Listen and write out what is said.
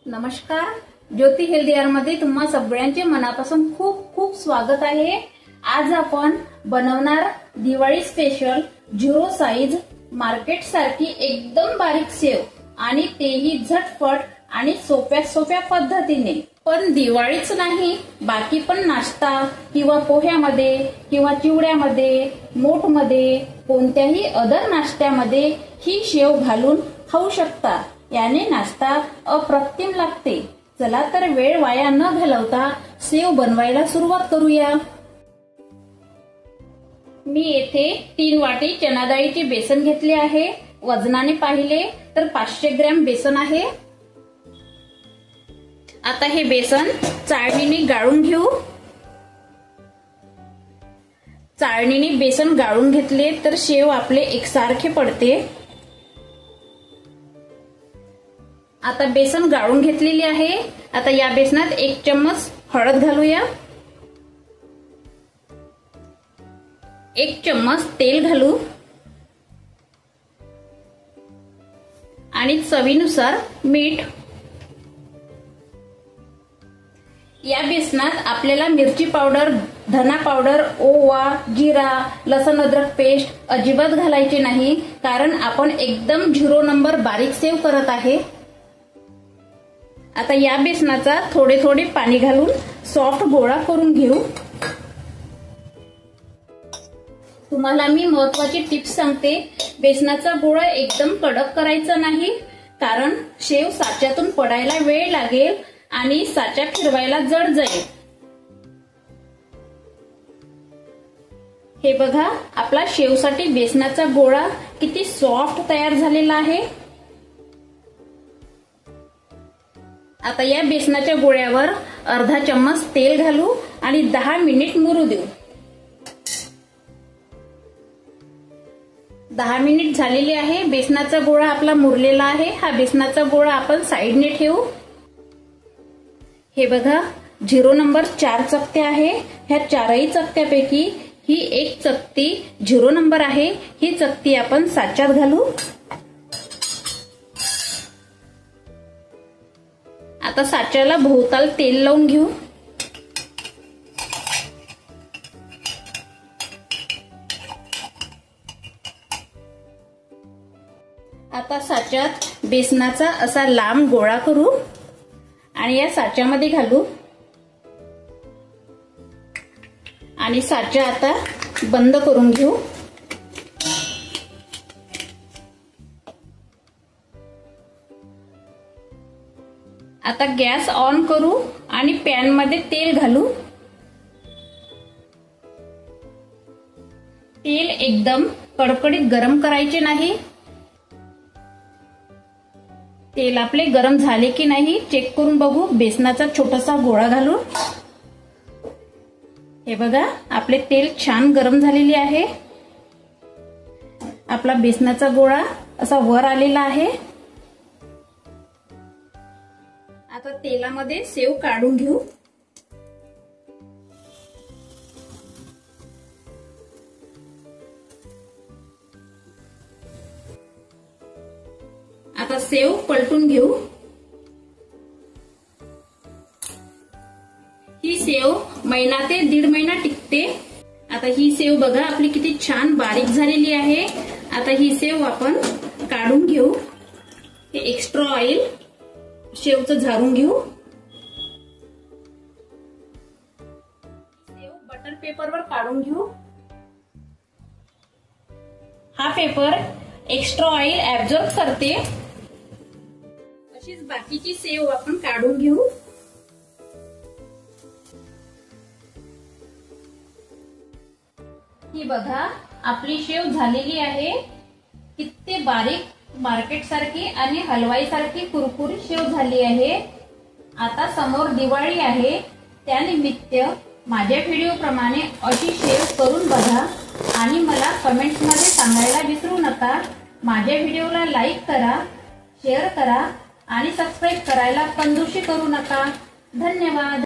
नमस्कार, ज्योती हेल्दी मध्ये तुम्हा सगळ्यांचे मनापासून खूप खूप स्वागत आहे। आज आपण बनवणार दिवाळी स्पेशल 0 साइज मार्केट सारखी एकदम बारीक सेव आणि तेही झटपट आणि सोप्या पद्धतीने। पण दिवाळीच नाही, बाकी पण नाश्ता किंवा पोह्यामध्ये किंवा चिवड्यामध्ये, मोठमध्ये, कोणत्याही अदर नाश्त्यामध्ये ही शेव घालून खाऊ शकता। याने नाश्ता अप्रतिम लागते। चला तर वेळ वाया न घालवता शेव बनवायला सुरुवात करूया। मी येथे 3 वाटी चना डाळीचे बेसन घेतले आहे। वजनाने पाहिले तर 500 ग्रॅम बेसन आहे। आता हे बेसन चाळणीने गाळून घेऊ। चाळणीने बेसन गाळून घेतले तर शेव आपले एकसारखे पडते। आता बेसन गाळून घेतलेली आहे। आता या बेसनात 1 चम्मच हळद घालूया, 1 चम्मच तेल घालू आणि चवीनुसार मीठ। या बेसनात आपल्याला मिरची पावडर, धना पावडर, ओवा, जिरा, लसूण अद्रक पेस्ट अजिबात घालायचे नाही, कारण आपण एकदम 0 नंबर बारीक सेव करत आहे। आता या बेसनाचा थोडे पाणी घालून सॉफ्ट गोळा करून घेऊ। तुम्हाला मी महत्त्वाची टिप्स सांगते, बेसनाचा गोळा एकदम कडक करायचा नाही, कारण शेव साच्यातून पडायला वेळ लागेल आणि साचा फिरवायला जड जाईल। हे बघा, आपला शेवसाठी बेसनाचा गोळा किती सॉफ्ट तयार झालेला आहे। आता या बेसनाच्या गोळ्यावर अर्धा चम्मच तेल घालू आणि 10 मिनिट मुरू देऊ। 10 मिनिट झालेले आहे। बेसनाचा गोळा आपला मुरलेला आहे। हा बेसनाचा गोळा आपण साइडने ठेवू। हे बघा, 0 नंबर 4 चकत्या आहे। ह्या 4ही चकत्यापैकी ही एक चकती 0 नंबर आहे। ही चकती आपण साच्यात घालू। आता साच्याला भोवताल तेल लावून घेऊ। आता साच्यात बेसनाचा असा लांब गोळा करू आणि या साच्यामध्ये घालू आणि साचा आता बंद करून घेऊ। आता गॅस ऑन करू आणि पॅन मध्ये तेल घालू। तेल एकदम कडकडीत गरम करायचे नाही। तेल आपले गरम झाले की नाही चेक करून बघू। बेसनाचा छोटासा गोळा घालू। हे बघा, आपले तेल छान गरम झालेले आहे। आपला बेसनाचा गोळा असा वर आलेला आहे। आता तेलामध्ये शेव काढून घेऊ। आता शेव पलटून घेऊ। ही शेव महिना ते 1.5 महिना टिकते। आता ही शेव बघा आपली किती छान बारीक झालेली आहे। आता ही शेव आपण काढून घेऊ। हे एक्स्ट्रा ऑइल शेवचं झारून घेऊ। शेव बटर पेपरवर काढून घेऊ। हा पेपर एक्स्ट्रा ऑइल ऍब्झॉर्ब करते। अशीच बाकीची शेव आपण काढून घेऊ। ही बघा, आपली शेव झालेली आहे। किती बारीक मार्केट सारखी आणि हलवाई सारखी कुरकुरीत शेव झाली आहे। आता समोर दिवाळी आहे, त्यानिमित्त माझ्या व्हिडिओ प्रमाणे अशी शेव करून बघा आणि मला कमेंट्स मध्ये सांगायला विसरू नका। माझ्या व्हिडिओला लाईक करा, शेअर करा आणि सबस्क्राईब करायला कंजूसी करू नका। धन्यवाद।